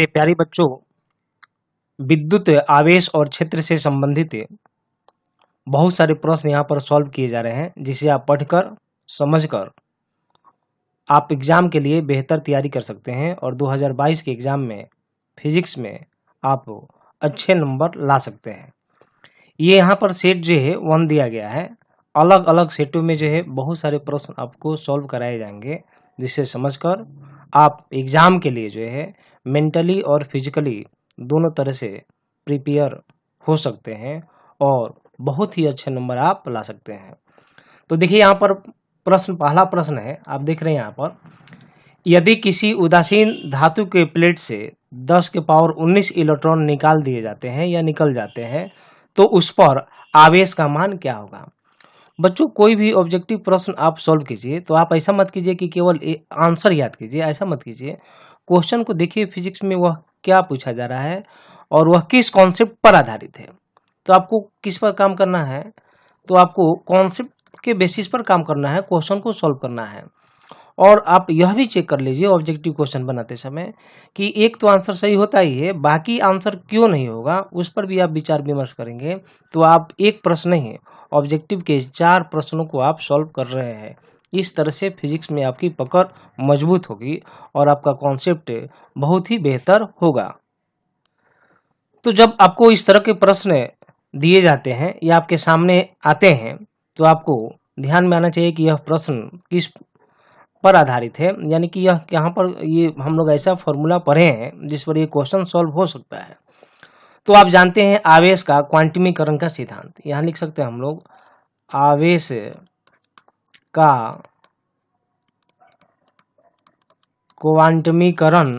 मेरे प्यारे बच्चों, विद्युत आवेश और क्षेत्र से संबंधित बहुत सारे प्रश्न यहाँ पर सॉल्व किए जा रहे हैं, जिसे आप पढ़कर समझकर आप एग्जाम के लिए बेहतर तैयारी कर सकते हैं और 2022 के एग्जाम में फिजिक्स में आप अच्छे नंबर ला सकते हैं। ये यहाँ पर सेट जो है 1 दिया गया है। अलग अलग सेटों में जो है बहुत सारे प्रश्न आपको सॉल्व कराए जाएंगे, जिसे समझकर आप एग्जाम के लिए जो है मेंटली और फिजिकली दोनों तरह से प्रिपेयर हो सकते हैं और बहुत ही अच्छे नंबर आप ला सकते हैं। तो देखिए यहाँ पर पहला प्रश्न है, आप देख रहे हैं यहाँ पर, यदि किसी उदासीन धातु के प्लेट से 10 के पावर 19 इलेक्ट्रॉन निकाल दिए जाते हैं या निकल जाते हैं तो उस पर आवेश का मान क्या होगा। बच्चों, कोई भी ऑब्जेक्टिव प्रश्न आप सॉल्व कीजिए तो आप ऐसा मत कीजिए कि केवल आंसर याद कीजिए, ऐसा मत कीजिए। क्वेश्चन को देखिए फिजिक्स में वह क्या पूछा जा रहा है और वह किस कॉन्सेप्ट पर आधारित है। तो आपको किस पर काम करना है, तो आपको कॉन्सेप्ट के बेसिस पर काम करना है, क्वेश्चन को सॉल्व करना है। और आप यह भी चेक कर लीजिए ऑब्जेक्टिव क्वेश्चन बनाते समय कि एक तो आंसर सही होता ही है, बाकी आंसर क्यों नहीं होगा उस पर भी आप विचार विमर्श करेंगे तो आप एक प्रश्न नहीं ऑब्जेक्टिव के 4 प्रश्नों को आप सॉल्व कर रहे हैं। इस तरह से फिजिक्स में आपकी पकड़ मजबूत होगी और आपका कॉन्सेप्ट बहुत ही बेहतर होगा। तो जब आपको इस तरह के प्रश्न दिए जाते हैं या आपके सामने आते हैं तो आपको ध्यान में आना चाहिए कि यह प्रश्न किस पर आधारित है, यानी कि यह यहाँ पर ये हम लोग ऐसा फॉर्मूला पढ़े हैं जिस पर ये क्वेश्चन सॉल्व हो सकता है। तो आप जानते हैं आवेश का क्वांटमीकरण का सिद्धांत, यहाँ लिख सकते हैं हम लोग आवेश का क्वांटमीकरण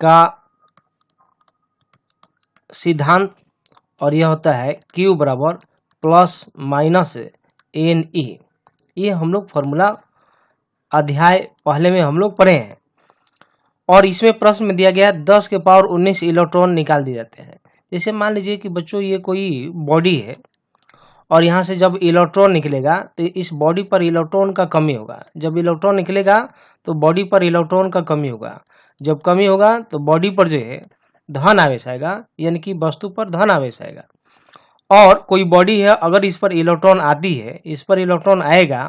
का सिद्धांत, और यह होता है Q बराबर प्लस माइनस NE। ये हम लोग फॉर्मूला अध्याय पहले में हम लोग पढ़े हैं और इसमें प्रश्न में दिया गया 10 के पावर 19 इलेक्ट्रॉन निकाल दिए जाते हैं। जैसे मान लीजिए कि बच्चों ये कोई बॉडी है और यहाँ से जब इलेक्ट्रॉन निकलेगा तो इस बॉडी पर इलेक्ट्रॉन का कमी होगा। जब इलेक्ट्रॉन निकलेगा तो बॉडी पर इलेक्ट्रॉन का कमी होगा। जब कमी होगा तो बॉडी पर जो है धन आवेश आएगा, यानी कि वस्तु पर धन आवेश आएगा। और कोई बॉडी है, अगर इस पर इलेक्ट्रॉन आती है, इस पर इलेक्ट्रॉन आएगा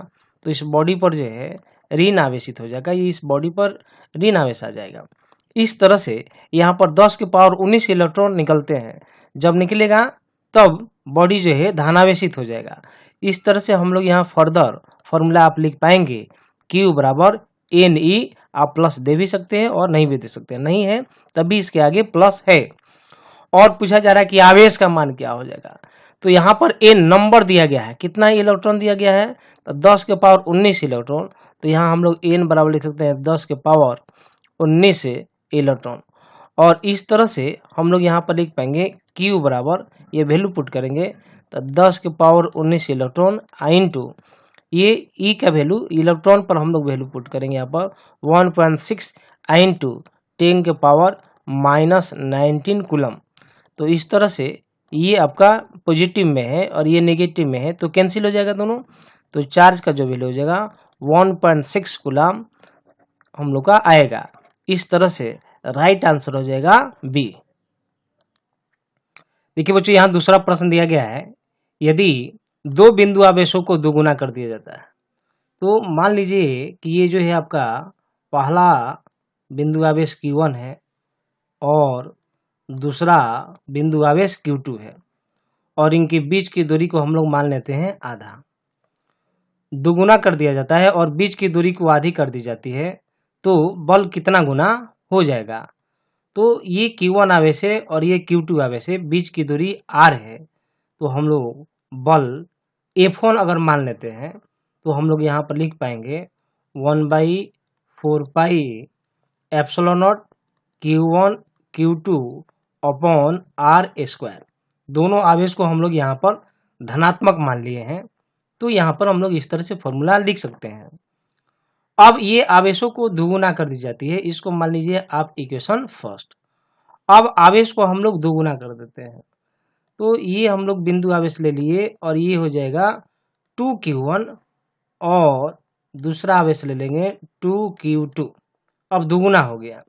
तो इस बॉडी पर जो है ऋण आवेशित हो जाएगा, ये इस बॉडी पर ऋण आवेश आ जाएगा। इस तरह से यहाँ पर 10 के पावर 19 इलेक्ट्रॉन निकलते हैं। जब निकलेगा तब बॉडी जो है धनावेशित हो जाएगा। इस तरह से हम लोग यहाँ फर्दर फॉर्मूला आप लिख पाएंगे Q बराबर NE। आप प्लस दे भी सकते हैं और नहीं भी दे सकते हैं, नहीं है तभी इसके आगे प्लस है। और पूछा जा रहा है कि आवेश का मान क्या हो जाएगा। तो यहाँ पर N नंबर दिया गया है, कितना इलेक्ट्रॉन दिया गया है, तो 10 के पावर 19 इलेक्ट्रॉन। तो यहाँ हम लोग N बराबर लिख सकते हैं 10 के पावर 19 इलेक्ट्रॉन। और इस तरह से हम लोग यहाँ पर लिख पाएंगे Q बराबर, ये वैल्यू पुट करेंगे तो 10 के पावर 19 इलेक्ट्रॉन इंटू ये E का वैल्यू, इलेक्ट्रॉन पर हम लोग वैल्यू पुट करेंगे यहाँ पर 1.6 इंटू 10 के पावर -19 कूलम। तो इस तरह से ये आपका पॉजिटिव में है और ये नेगेटिव में है, तो कैंसिल हो जाएगा दोनों। तो चार्ज का जो वैल्यू हो जाएगा 1.6 कूलम हम लोग का आएगा। इस तरह से राइट आंसर हो जाएगा बी। देखिए बच्चों, यहाँ दूसरा प्रश्न दिया गया है, यदि दो बिंदु आवेशों को दोगुना कर दिया जाता है तो मान लीजिए कि ये जो है आपका पहला बिंदु आवेश Q1 है और दूसरा बिंदु आवेश Q2 है और इनके बीच की दूरी को हम लोग मान लेते हैं आधा। दोगुना कर दिया जाता है और बीच की दूरी को आधी कर दी जाती है, तो बल कितना गुना हो जाएगा। तो ये Q1 आवेश है और ये Q2 आवेश है, बीच की दूरी R है, तो हम लोग बल F1 अगर मान लेते हैं तो हम लोग यहाँ पर लिख पाएंगे 1/4 pi epsilon not Q1 Q2 upon R²। दोनों आवेश को हम लोग यहाँ पर धनात्मक मान लिए हैं, तो यहाँ पर हम लोग इस तरह से फॉर्मूला लिख सकते हैं। अब ये आवेशों को दोगुना कर दी जाती है, इसको मान लीजिए आप इक्वेशन फर्स्ट। अब आवेश को हम लोग दोगुना कर देते हैं, तो ये हम लोग बिंदु आवेश ले लिए और ये हो जाएगा 2Q1 और दूसरा आवेश ले लेंगे 2Q2। अब दोगुना हो गया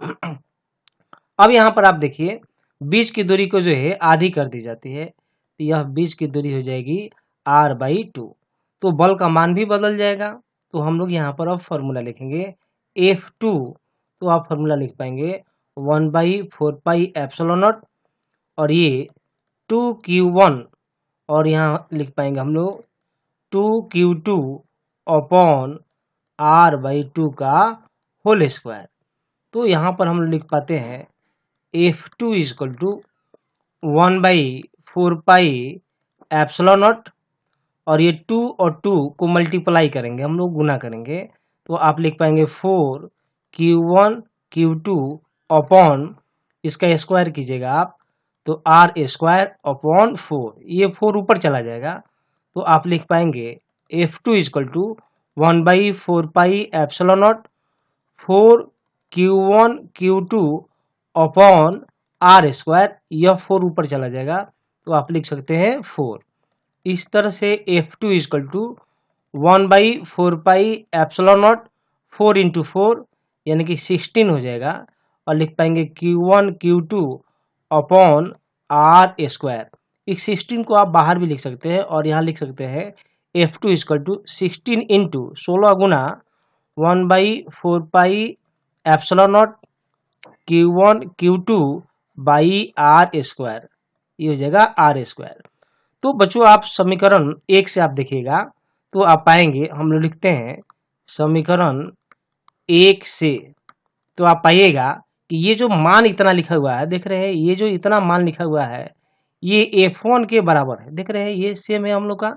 अब यहाँ पर आप देखिए बीच की दूरी को जो है आधी कर दी जाती है, तो यह बीच की दूरी हो जाएगी r/2। तो बल का मान भी बदल जाएगा। तो हम लोग यहाँ पर अब फॉर्मूला लिखेंगे F2, तो आप फॉर्मूला लिख पाएंगे 1/4πε0 और ये 2q1 और यहाँ लिख पाएंगे हम लोग 2q2 अपॉन r/2 का होल स्क्वायर। तो यहाँ पर हम लिख पाते हैं F2 इक्वल टू 1/4πε0 और ये 2 और 2 को मल्टीप्लाई करेंगे, हम लोग गुना करेंगे, तो आप लिख पाएंगे 4q1 q2 अपॉन इसका स्क्वायर कीजिएगा आप, तो r² अपॉन 4, ये 4 ऊपर चला जाएगा, तो आप लिख पाएंगे F2 equal to 1/4πε0 4q1 q2 upon r², यह 4 ऊपर चला जाएगा, तो आप लिख सकते हैं 4। इस तरह से F2 इक्वल टू 1/4πε0 4 इंटू 4 यानी कि 16 हो जाएगा, और लिख पाएंगे q1 q2 अपॉन r²। इस 16 को आप बाहर भी लिख सकते हैं और यहाँ लिख सकते हैं F2 इक्वल टू 16 इंटू 16 गुना 1/4πε0 q1 q2 बाई r², ये हो जाएगा r²। तो बच्चों आप समीकरण 1 से आप देखिएगा तो आप पाएंगे, हम लोग लिखते हैं समीकरण 1 से, तो आप पाइएगा कि ये जो मान इतना लिखा हुआ है, देख रहे हैं ये जो इतना मान लिखा हुआ है ये F1 के बराबर है, देख रहे हैं ये सेम है हम लोग का।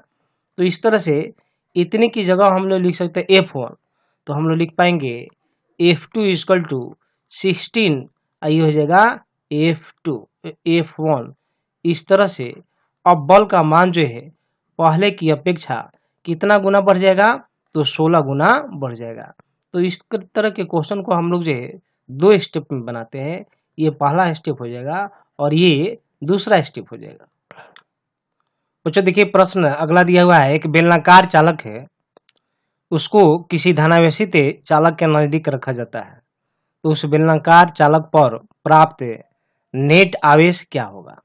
तो इस तरह से इतने की जगह हम लोग लिख सकते हैं F1, तो हम लोग लिख पाएंगे F2 इक्वल टू 16, ये हो जाएगा F2 F1। इस तरह से अब बल का मान जो है पहले की अपेक्षा कितना गुना बढ़ जाएगा, तो 16 गुना बढ़ जाएगा। तो इस तरह के क्वेश्चन को हम लोग जो है 2 स्टेप में बनाते हैं, ये पहला स्टेप हो जाएगा और ये दूसरा स्टेप हो जाएगा। बच्चों देखिए प्रश्न अगला दिया हुआ है, एक बेलनाकार चालक है, उसको किसी धनावेशित चालक के नजदीक रखा जाता है, तो उस बेलनाकार चालक पर प्राप्त नेट आवेश क्या होगा।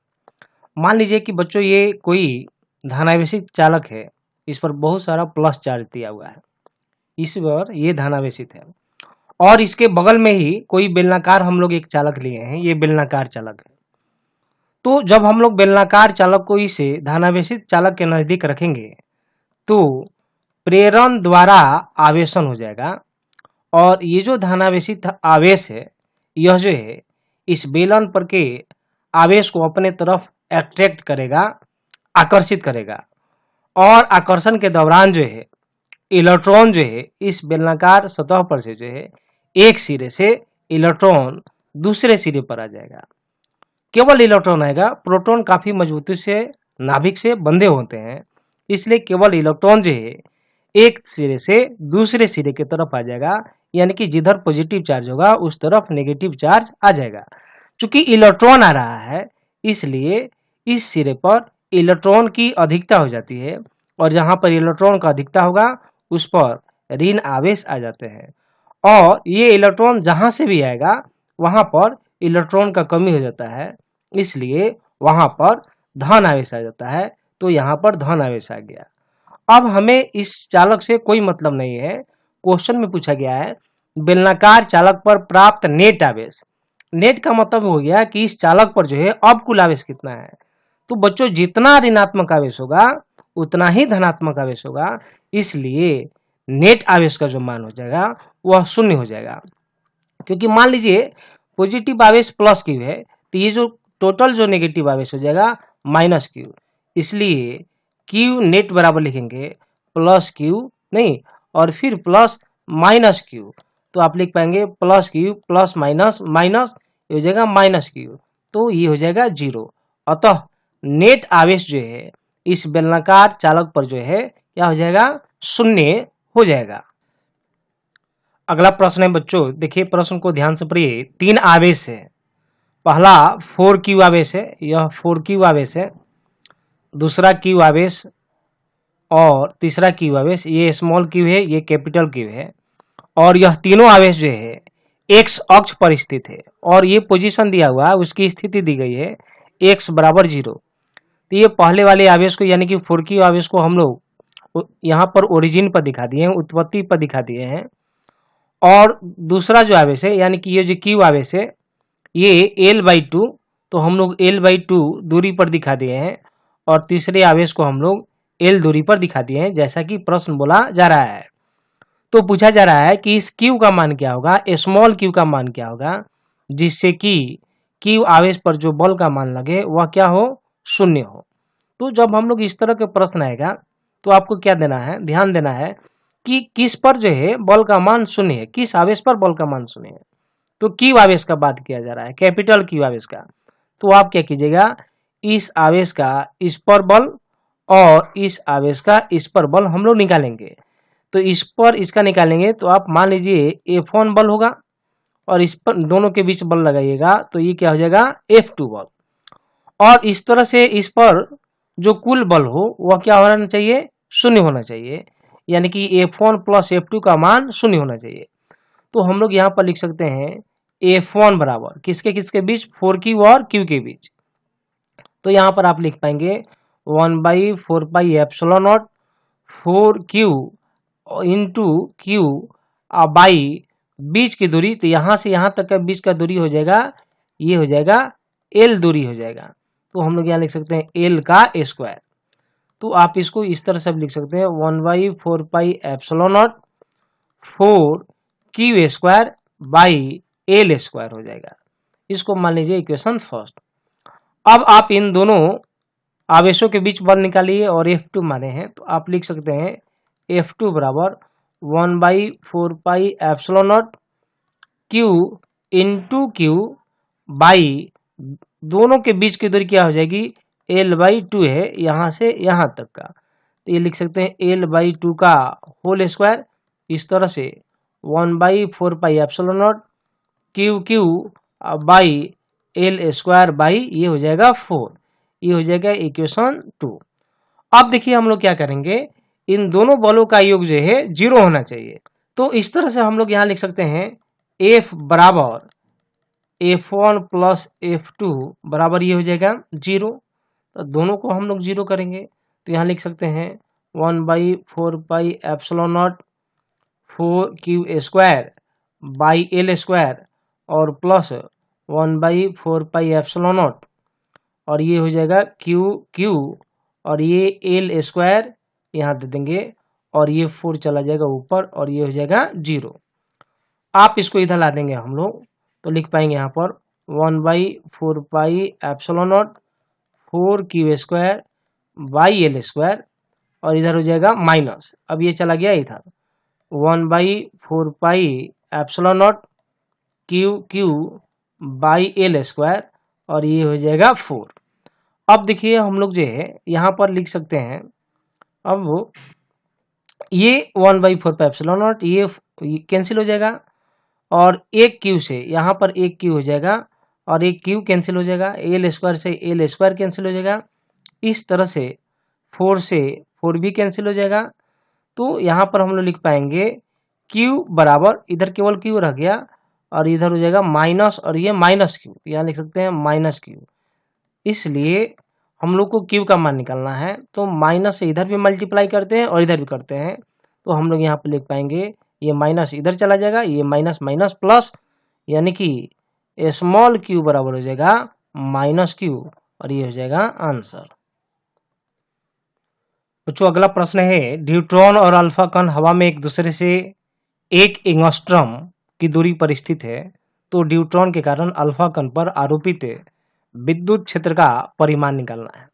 मान लीजिए कि बच्चों ये कोई धनावेशित चालक है, इस पर बहुत सारा प्लस चार्ज दिया हुआ है, इस पर ये धनावेशित है, और इसके बगल में ही कोई बेलनाकार हम लोग एक चालक लिए हैं, ये बेलनाकार चालक है। तो जब हम लोग बेलनाकार चालक को इसे धनावेशित चालक के नजदीक रखेंगे तो प्रेरण द्वारा आवेशन हो जाएगा, और ये जो धनावेशित आवेश है यह जो है इस बेलन पर के आवेश को अपने तरफ अट्रैक्ट करेगा, आकर्षित करेगा, और आकर्षण के दौरान जो है इलेक्ट्रॉन जो है इस बेलनाकार सतह पर से जो है एक सिरे से इलेक्ट्रॉन दूसरे सिरे पर आ जाएगा। केवल इलेक्ट्रॉन आएगा, प्रोटॉन काफी मजबूती से नाभिक से बंधे होते हैं, इसलिए केवल इलेक्ट्रॉन जो है एक सिरे से दूसरे सिरे की तरफ आ जाएगा, यानी कि जिधर पॉजिटिव चार्ज होगा उस तरफ नेगेटिव चार्ज आ जाएगा। चूंकि इलेक्ट्रॉन आ रहा है इसलिए इस सिरे पर इलेक्ट्रॉन की अधिकता हो जाती है, और जहां पर इलेक्ट्रॉन का अधिकता होगा उस पर ऋण आवेश आ जाते हैं, और ये इलेक्ट्रॉन जहां से भी आएगा वहां पर इलेक्ट्रॉन का कमी हो जाता है, इसलिए वहां पर धन आवेश आ जाता है। तो यहाँ पर धन आवेश आ गया। अब हमें इस चालक से कोई मतलब नहीं है, क्वेश्चन में पूछा गया है बेलनाकार चालक पर प्राप्त नेट आवेश। नेट का मतलब हो गया कि इस चालक पर जो है अब कुल आवेश कितना है। तो बच्चों जितना ऋणात्मक आवेश होगा उतना ही धनात्मक आवेश होगा, इसलिए नेट आवेश का जो मान हो जाएगा वह 0 हो जाएगा। क्योंकि मान लीजिए पॉजिटिव आवेश प्लस क्यू है, तो ये जो टोटल जो नेगेटिव आवेश हो जाएगा माइनस क्यू, इसलिए क्यू नेट बराबर लिखेंगे प्लस क्यू नहीं और फिर प्लस माइनस क्यू, तो आप लिख पाएंगे plus Q plus minus minus हो जाएगा माइनस क्यू, तो ये हो जाएगा 0। अतः नेट आवेश जो है इस बेलनाकार चालक पर जो है क्या हो जाएगा, 0 हो जाएगा। अगला प्रश्न है बच्चों, देखिए प्रश्न को ध्यान से पढ़िए। 3 आवेश है, पहला 4q आवेश है, यह 4q आवेश है, दूसरा q आवेश और तीसरा q आवेश, ये स्मॉल q है, ये कैपिटल q है, और यह तीनों आवेश जो है एक्स अक्ष पर स्थित है और ये पोजीशन दिया हुआ है, उसकी स्थिति दी गई है एक्स बराबर 0। तो ये पहले वाले आवेश को यानी कि 4q आवेश को हम लोग यहाँ पर ओरिजिन पर दिखा दिए हैं, उत्पत्ति पर दिखा दिए हैं। और दूसरा जो आवेश है यानी कि ये जो q आवेश है ये l/2, तो हम लोग l/2 दूरी पर दिखा दिए हैं। और तीसरे आवेश को हम लोग l दूरी पर दिखा दिए हैं, जैसा कि प्रश्न बोला जा रहा है। तो पूछा जा रहा है कि इस q का मान क्या होगा, स्मॉल q का मान क्या होगा, जिससे कि q आवेश पर जो बल का मान लगे वह क्या हो, 0 हो। तो जब हम लोग इस तरह के प्रश्न आएगा तो आपको क्या देना है, ध्यान देना है कि किस पर जो है बल का मान 0 है, किस आवेश पर बल का मान 0 है। तो q आवेश का बात किया जा रहा है, कैपिटल q आवेश का। तो आप क्या कीजिएगा, इस आवेश का इस पर बल और इस आवेश का इस पर बल हम लोग निकालेंगे। तो इस पर इसका निकालेंगे तो आप मान लीजिए F1 बल होगा और इस पर दोनों के बीच बल लगाइएगा तो ये क्या हो जाएगा, F2 बल। और इस तरह से इस पर जो कुल बल हो वह क्या होना चाहिए, 0 होना चाहिए, यानी कि F1 प्लस F2 का मान 0 होना चाहिए। तो हम लोग यहाँ पर लिख सकते हैं F1 बराबर किसके किसके बीच, 4q और q के बीच। तो यहाँ पर आप लिख पाएंगे 1/4πε0 4q इंटू q बाई बीच की दूरी, तो यहाँ से यहाँ तक का बीच का दूरी हो जाएगा, ये हो जाएगा l दूरी हो जाएगा। तो हम लोग यहाँ लिख सकते हैं l का स्क्वायर। तो आप इसको इस तरह से लिख सकते हैं 1/4πε0 4q square by l square हो जाएगा। इसको मान लीजिए इक्वेशन फर्स्ट। अब आप इन दोनों आवेशों के बीच बल निकालिए और F2 माने हैं, तो आप लिख सकते हैं F2 बराबर 1/4πε0 q इंटू q बाई दोनों के बीच की दूरी क्या हो जाएगी, l/2 है यहाँ से यहाँ तक का। तो ये लिख सकते हैं l/2 का होल स्क्वायर, इस तरह से 1/4πε0 q by l square by ये हो जाएगा 4। ये हो जाएगा इक्वेशन 2। अब देखिए हम लोग क्या करेंगे, इन दोनों बलों का योग जो है 0 होना चाहिए। तो इस तरह से हम लोग यहाँ लिख सकते हैं F बराबर F1 प्लस F2 बराबर ये हो जाएगा 0। तो दोनों को हम लोग 0 करेंगे तो यहाँ लिख सकते हैं 1/4πε0 4q square by l square और प्लस 1/4πε0 और ये हो जाएगा q और ये l स्क्वायर यहाँ दे देंगे और ये 4 चला जाएगा ऊपर और ये हो जाएगा 0। आप इसको इधर ला देंगे हम लोग तो लिख पाएंगे यहाँ पर 1/4πε0 4q square by l square और इधर हो जाएगा माइनस, अब ये चला गया इधर 1/4πε0 q बाई l स्क्वायर और ये हो जाएगा 4। अब देखिए हम लोग जो है यहाँ पर लिख सकते हैं, अब ये 1/4πε0 ये कैंसिल हो जाएगा और एक q से यहाँ पर एक q हो जाएगा और एक q कैंसिल हो जाएगा, l स्क्वायर से l स्क्वायर कैंसिल हो जाएगा। इस तरह से 4 से 4 भी कैंसिल हो जाएगा। तो यहाँ पर हम लोग लिख पाएंगे q बराबर इधर केवल q रह गया और इधर हो जाएगा माइनस और ये माइनस q, यहाँ लिख सकते हैं माइनस q। इसलिए हम लोग को q का मान निकालना है तो माइनस से इधर भी मल्टीप्लाई करते हैं और इधर भी करते हैं। तो हम लोग यहाँ पर लिख पाएंगे ये माइनस इधर चला जाएगा, ये माइनस माइनस प्लस, यानी कि स्मॉल q बराबर हो जाएगा माइनस q और ये हो जाएगा आंसर। बच्चों अगला प्रश्न है, ड्यूट्रॉन और अल्फा कण हवा में एक दूसरे से 1 एंगस्ट्रॉम की दूरी पर स्थित है, तो ड्यूट्रॉन के कारण अल्फा कण पर आरोपित विद्युत क्षेत्र का परिमाण निकालना है।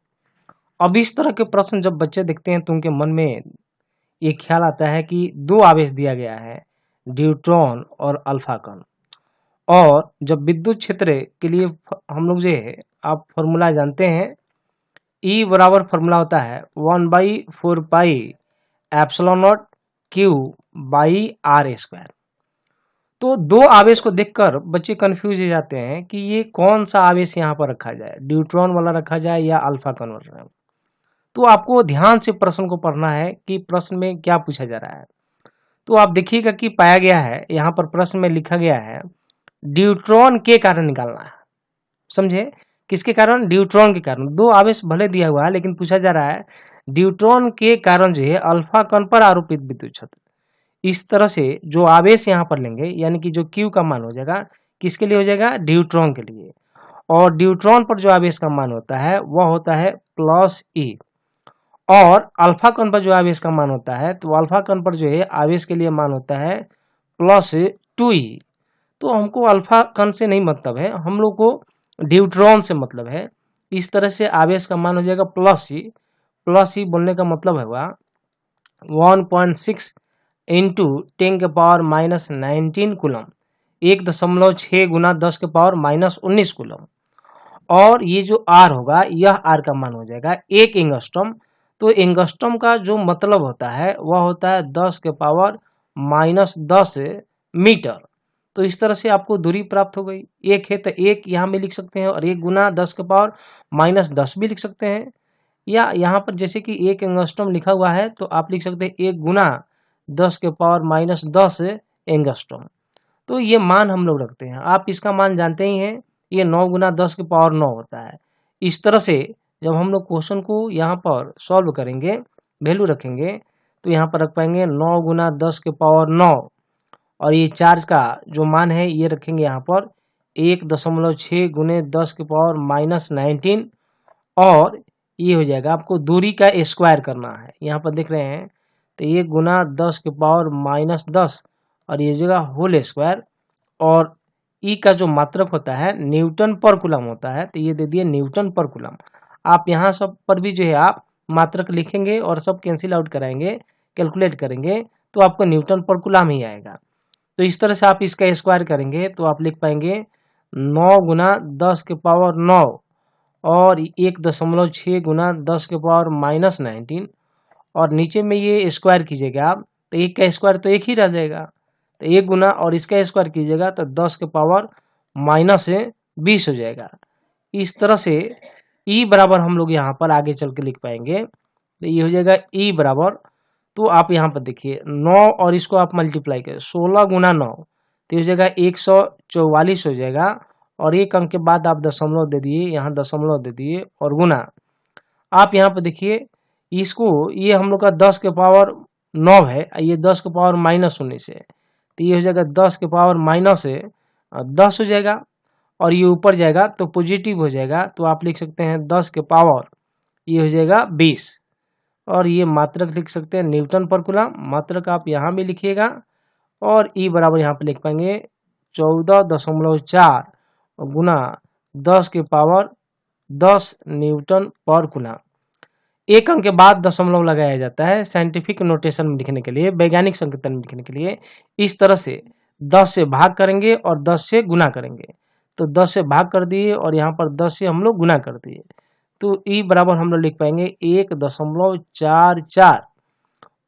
अब इस तरह के प्रश्न जब बच्चे देखते हैं तो उनके मन में ये ख्याल आता है कि दो आवेश दिया गया है, ड्यूट्रॉन और अल्फा कण, और जब विद्युत क्षेत्र के लिए हम लोग जो है आप फॉर्मूला जानते हैं, E बराबर फॉर्मूला होता है 1/4πε0 q बाई r स्क्वायर। तो दो आवेश को देखकर बच्चे कंफ्यूज हो जाते हैं कि ये कौन सा आवेश यहाँ पर रखा जाए, ड्यूट्रॉन वाला रखा जाए या अल्फा कण वाला। तो आपको ध्यान से प्रश्न को पढ़ना है कि प्रश्न में क्या पूछा जा रहा है। तो आप देखिएगा कि पाया गया है यहाँ पर प्रश्न में लिखा गया है ड्यूट्रॉन के कारण निकालना है, समझे? किसके कारण? ड्यूट्रॉन के कारण। दो आवेश भले दिया हुआ है लेकिन पूछा जा रहा है ड्यूट्रॉन के कारण जो है अल्फा कण पर आरोपित विद्युत क्षेत्र। इस तरह से जो आवेश यहाँ पर लेंगे यानी कि जो Q का मान हो जाएगा किसके लिए हो जाएगा? ड्यूट्रॉन के लिए। और ड्यूट्रॉन पर जो आवेश का मान होता है वह होता है +E। और अल्फा कण पर जो आवेश का मान होता है तो अल्फा कण पर जो है आवेश के लिए मान होता है +2E। तो हमको अल्फा कण से नहीं मतलब है, हम लोग को ड्यूट्रॉन से मतलब है। इस तरह से आवेश का मान हो जाएगा +E बोलने का मतलब है 1.6 इंटू 10⁻⁻19 कूलम, 1.6 गुना 10⁻⁻19 कूलम। और ये जो R होगा यह R का मान हो जाएगा 1 एंगस्ट्रॉम। तो एंगस्ट्रॉम का जो मतलब होता है वह होता है 10⁻10 मीटर। तो इस तरह से आपको दूरी प्राप्त हो गई। एक है तो एक यहाँ में लिख सकते हैं और 1 गुना 10⁻10 भी लिख सकते हैं, या यहाँ पर जैसे कि 1 एंगस्ट्रॉम लिखा हुआ है तो आप लिख सकते हैं 1 गुना 10⁻10 एंगस्ट्रॉम। तो ये मान हम लोग रखते हैं, आप इसका मान जानते ही हैं, ये 9 गुना 10⁻9 होता है। इस तरह से जब हम लोग क्वेश्चन को यहाँ पर सॉल्व करेंगे, वैल्यू रखेंगे, तो यहाँ पर रख पाएंगे 9 गुना 10⁻9 और ये चार्ज का जो मान है ये रखेंगे यहाँ पर 1.6 गुने 10⁻19 और ये हो जाएगा। आपको दूरी का स्क्वायर करना है, यहाँ पर देख रहे हैं तो 1 गुना 10⁻10 और ये जगह होल स्क्वायर। और ई का जो मात्रक होता है न्यूटन पर कूलम होता है, तो ये दे दिए न्यूटन पर कूलम। आप यहाँ सब पर भी जो है आप मात्रक लिखेंगे और सब कैंसिल आउट कराएंगे, कैलकुलेट करेंगे तो आपको न्यूटन पर कूलम ही आएगा। तो इस तरह से आप इसका स्क्वायर करेंगे तो आप लिख पाएंगे 9 गुना 10⁻9 और 1.6 गुना 10⁻19 और नीचे में ये स्क्वायर कीजिएगा आप तो एक का स्क्वायर तो एक ही रह जाएगा, तो 1 गुना और इसका स्क्वायर कीजिएगा तो 10⁻20 हो जाएगा। इस तरह से E बराबर हम लोग यहाँ पर आगे चल के लिख पाएंगे, तो ये हो जाएगा E बराबर, तो आप यहाँ पर देखिए 9 और इसको आप मल्टीप्लाई करें 16 गुना 9 तो हो जाएगा 144 हो जाएगा। और एक अंक के बाद आप दशमलव दे दिए, यहाँ दशमलव दे दिए और गुना। आप यहाँ पर देखिए इसको, ये हम लोग का 10⁻9 है, ये 10⁻−19 है, तो ये हो जाएगा 10⁻−10 हो जाएगा और ये ऊपर जाएगा तो पॉजिटिव हो जाएगा, तो आप लिख सकते हैं 10 के पावर ये हो जाएगा 20 और ये मात्रक लिख सकते हैं न्यूटन पर कूलम। मात्रक आप यहाँ भी लिखिएगा और ई बराबर यहाँ पे लिख पाएंगे 14.4 गुना 10⁻10 न्यूटन पर कूलम। एक अंक के बाद दशमलव लगाया जाता है साइंटिफिक नोटेशन में लिखने के लिए, वैज्ञानिक संकेतन में लिखने के लिए। इस तरह से 10 से भाग करेंगे और 10 से गुना करेंगे, तो 10 से भाग कर दिए और यहाँ पर 10 से हम लोग गुना कर दिए, तो ई बराबर हम लोग लिख पाएंगे 1.44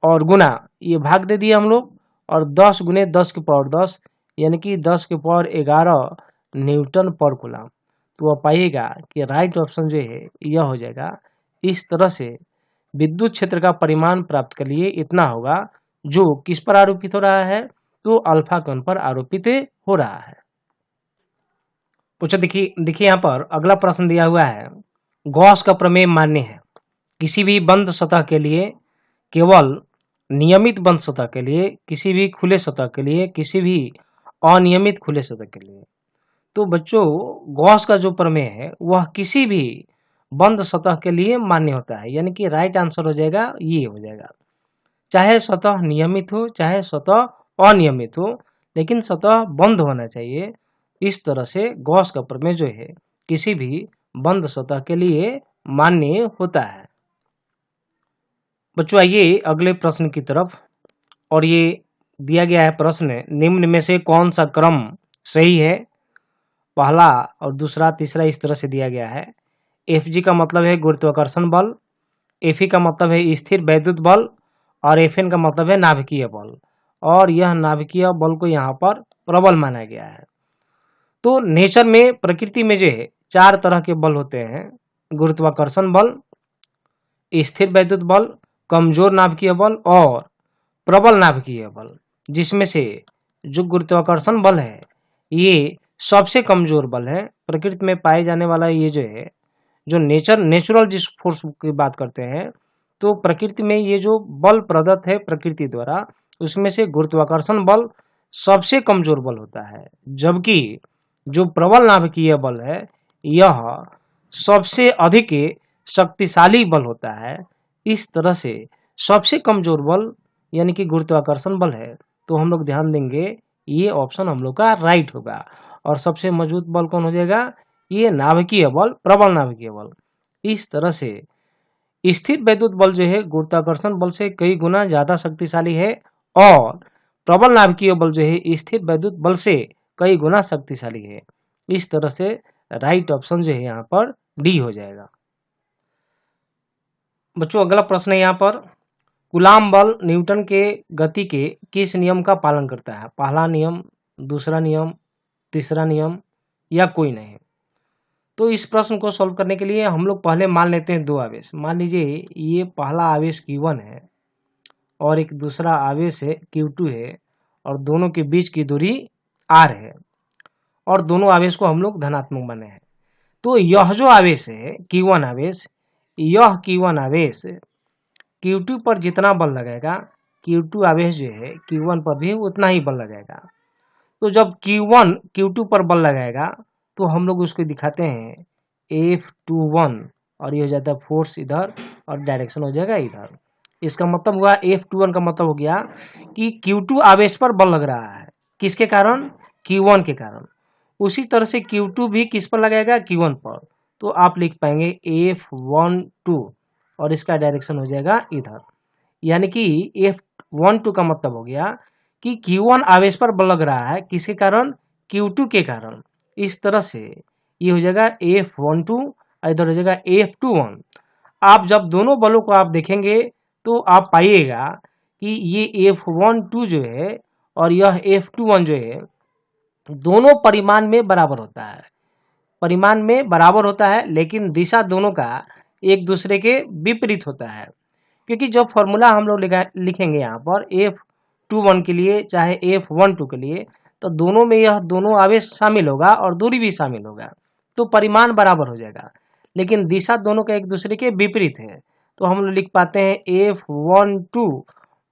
और गुना ये भाग दे दिए हम लोग और 10 गुने 10⁻10 यानी कि 10⁻11 न्यूटन पर कूलम। तो आप पाइएगा कि राइट ऑप्शन जो है यह हो जाएगा। इस तरह से विद्युत क्षेत्र का परिमाण प्राप्त कर लिए इतना होगा, जो किस पर आरोपित हो रहा है, तो अल्फा कण पर आरोपित हो रहा है। देखिए यहाँ पर अगला प्रश्न दिया हुआ है, गॉस का प्रमेय मान्य है किसी भी बंद सतह के लिए, केवल नियमित बंद सतह के लिए, किसी भी खुले सतह के लिए, किसी भी अनियमित खुले सतह के लिए। तो बच्चों गॉस का जो प्रमेय है वह किसी भी बंद सतह के लिए मान्य होता है, यानी कि राइट आंसर हो जाएगा ये हो जाएगा, चाहे सतह नियमित हो चाहे सतह अनियमित हो, लेकिन सतह बंद होना चाहिए। इस तरह से गॉस का प्रमेय जो है किसी भी बंद सतह के लिए मान्य होता है। बच्चों आइए अगले प्रश्न की तरफ, और ये दिया गया है प्रश्न, निम्न में से कौन सा क्रम सही है? पहला और दूसरा तीसरा इस तरह से दिया गया है। Fg का मतलब है गुरुत्वाकर्षण बल, Fe का मतलब है स्थिर वैद्युत बल और Fn का मतलब है नाभिकीय बल, और यह नाभिकीय बल को यहाँ पर प्रबल माना गया है। तो नेचर में, प्रकृति में जो है 4 तरह के बल होते हैं, गुरुत्वाकर्षण बल, स्थिर वैद्युत बल, कमजोर नाभिकीय बल और प्रबल नाभिकीय बल, जिसमें से जो गुरुत्वाकर्षण बल है ये सबसे कमजोर बल है। प्रकृति में पाए जाने वाला ये जो है, जो नेचुरल जिस फोर्स की बात करते हैं, तो प्रकृति में ये जो बल प्रदत्त है प्रकृति द्वारा, उसमें से गुरुत्वाकर्षण बल सबसे कमजोर बल होता है, जबकि जो प्रबल नाभिकीय बल है यह सबसे अधिक शक्तिशाली बल होता है। इस तरह से सबसे कमजोर बल यानी कि गुरुत्वाकर्षण बल है, तो हम लोग ध्यान देंगे ये ऑप्शन हम लोग का राइट होगा। और सबसे मजबूत बल कौन हो जाएगा, ये नाभिकीय बल, प्रबल नाभिकीय बल। इस तरह से स्थिर वैद्युत बल जो है गुरुत्वाकर्षण बल से कई गुना ज्यादा शक्तिशाली है, और प्रबल नाभिकीय बल जो है स्थिर वैद्युत बल से कई गुना शक्तिशाली है। इस तरह से राइट ऑप्शन जो है यहाँ पर डी हो जाएगा। बच्चों अगला प्रश्न है यहाँ पर, कूलाम बल न्यूटन के गति के किस नियम का पालन करता है? पहला नियम, दूसरा नियम, तीसरा नियम या कोई नहीं? तो इस प्रश्न को सॉल्व करने के लिए हम लोग पहले मान लेते हैं दो आवेश। मान लीजिए ये पहला आवेश Q1 है और एक दूसरा आवेश है Q2 है, और दोनों के बीच की दूरी R है, और दोनों आवेश को हम लोग धनात्मक माने हैं। तो यह जो आवेश है Q1 आवेश, यह Q1 आवेश Q2 पर जितना बल लगेगा, Q2 आवेश जो है Q1 पर भी उतना ही बल लगेगा। तो जब Q1 Q2 पर बल लगाएगा तो हम लोग उसको दिखाते हैं F21, और ये हो जाता है फोर्स इधर और डायरेक्शन हो जाएगा इधर। इसका मतलब हुआ F21 का मतलब हो गया कि Q2 आवेश पर बल लग रहा है, किसके कारण? Q1 के कारण। उसी तरह से Q2 भी किस पर लगेगा? Q1 पर। तो आप लिख पाएंगे F12, और इसका डायरेक्शन हो जाएगा इधर। यानी कि F12 का मतलब हो गया कि Q1 आवेश पर बल लग रहा है, किसके कारण? Q2 के कारण। इस तरह से ये हो जाएगा F12, इधर हो जाएगा F21। आप जब दोनों बलों को आप देखेंगे तो आप पाइएगा कि ये F12 जो है और यह F21 जो है, दोनों परिमाण में बराबर होता है। परिमाण में बराबर होता है, लेकिन दिशा दोनों का एक दूसरे के विपरीत होता है। क्योंकि जो फॉर्मूला हम लोग लिखेंगे यहाँ पर F21 के लिए चाहे F12 के लिए, तो दोनों में यह दोनों आवेश शामिल होगा और दूरी भी शामिल होगा, तो परिमाण बराबर हो जाएगा, लेकिन दिशा दोनों का एक दूसरे के विपरीत है। तो हम लोग लिख पाते हैं F12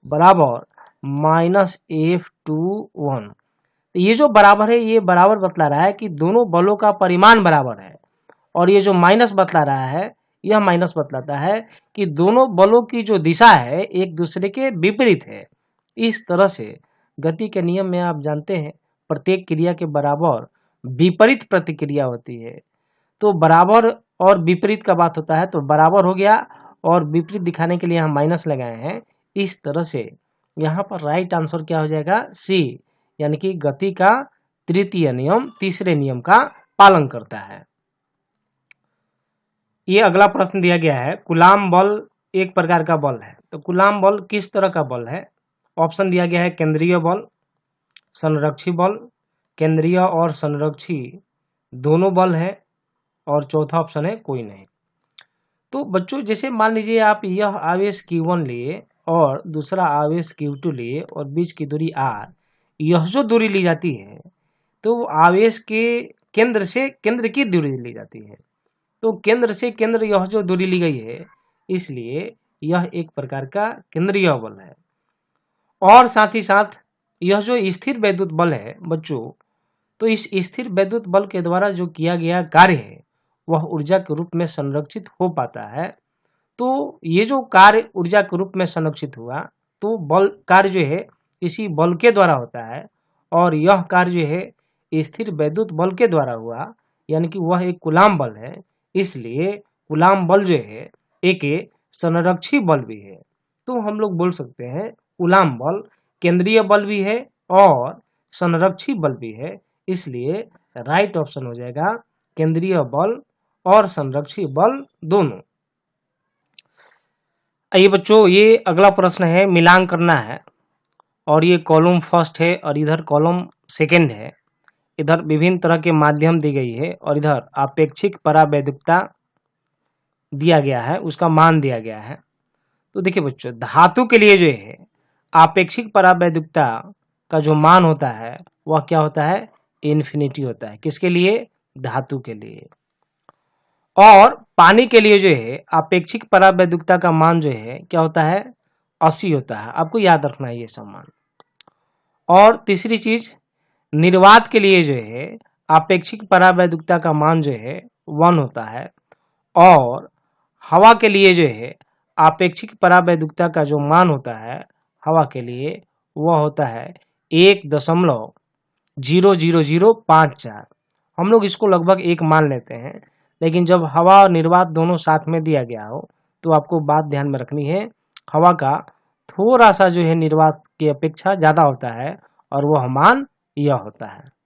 बराबर माइनस F21। ये जो बराबर है, ये बराबर बतला रहा है कि दोनों बलों का परिमाण बराबर है, और ये जो माइनस बतला रहा है, यह माइनस बतलाता है कि दोनों बलों की जो दिशा है एक दूसरे के विपरीत है। इस तरह से गति के नियम में आप जानते हैं प्रत्येक क्रिया के बराबर विपरीत प्रतिक्रिया होती है। तो बराबर और विपरीत का बात होता है, तो बराबर हो गया और विपरीत दिखाने के लिए हम माइनस लगाए हैं। इस तरह से यहाँ पर राइट आंसर क्या हो जाएगा? सी, यानी कि गति का तृतीय नियम तीसरे नियम का पालन करता है। ये अगला प्रश्न दिया गया है, कूलाम बल एक प्रकार का बल है, तो कूलाम बल किस तरह का बल है? ऑप्शन दिया गया है केंद्रीय बल, संरक्षी बल, केंद्रीय और संरक्षी दोनों बल है, और चौथा ऑप्शन है कोई नहीं। तो बच्चों जैसे मान लीजिए आप यह आवेश Q1 लिए और दूसरा आवेश Q2 लिए और बीच की दूरी R, यह जो दूरी ली जाती है तो आवेश के केंद्र से केंद्र की दूरी ली जाती है। तो केंद्र से केंद्र यह जो दूरी ली गई है, इसलिए यह एक प्रकार का केंद्रीय बल है। और साथ ही साथ यह जो स्थिर वैद्युत बल है बच्चों, तो इस स्थिर वैद्युत बल के द्वारा जो किया गया कार्य है वह ऊर्जा के रूप में संरक्षित हो पाता है। तो ये जो कार्य ऊर्जा के रूप में संरक्षित हुआ, तो बल कार्य जो है इसी बल के द्वारा होता है, और यह कार्य जो है स्थिर वैद्युत बल के द्वारा हुआ, यानी कि वह एक कूलाम बल है। इसलिए कूलाम बल जो है एक संरक्षी बल भी है। तो हम लोग बोल सकते हैं कूलाम बल केंद्रीय बल भी है और संरक्षी बल भी है। इसलिए राइट ऑप्शन हो जाएगा केंद्रीय बल और संरक्षी बल दोनों। आइए बच्चों, ये अगला प्रश्न है, मिलान करना है, और ये कॉलम फर्स्ट है और इधर कॉलम सेकंड है। इधर विभिन्न तरह के माध्यम दी गई है और इधर आपेक्षिक परावैद्युकता दिया गया है, उसका मान दिया गया है। तो देखिए बच्चों, धातु के लिए जो है आपेक्षिक परावैद्युकता का जो मान होता है वह क्या होता है? इन्फिनिटी होता है। किसके लिए? धातु के लिए। और पानी के लिए जो है अपेक्षिक परावैद्युता का मान जो है क्या होता है? 80 होता है। आपको याद रखना है ये सब मान। और तीसरी चीज, निर्वात के लिए जो है अपेक्षिक परावैद्युता का मान जो है 1 होता है। और हवा के लिए जो है अपेक्षिक परावैद्युता का जो मान होता है हवा के लिए वह होता है 1.00054। हम लोग इसको लगभग 1 मान लेते हैं, लेकिन जब हवा और निर्वात दोनों साथ में दिया गया हो तो आपको बात ध्यान में रखनी है, हवा का थोड़ा सा जो है निर्वात की अपेक्षा ज्यादा होता है और वह मान यह होता है।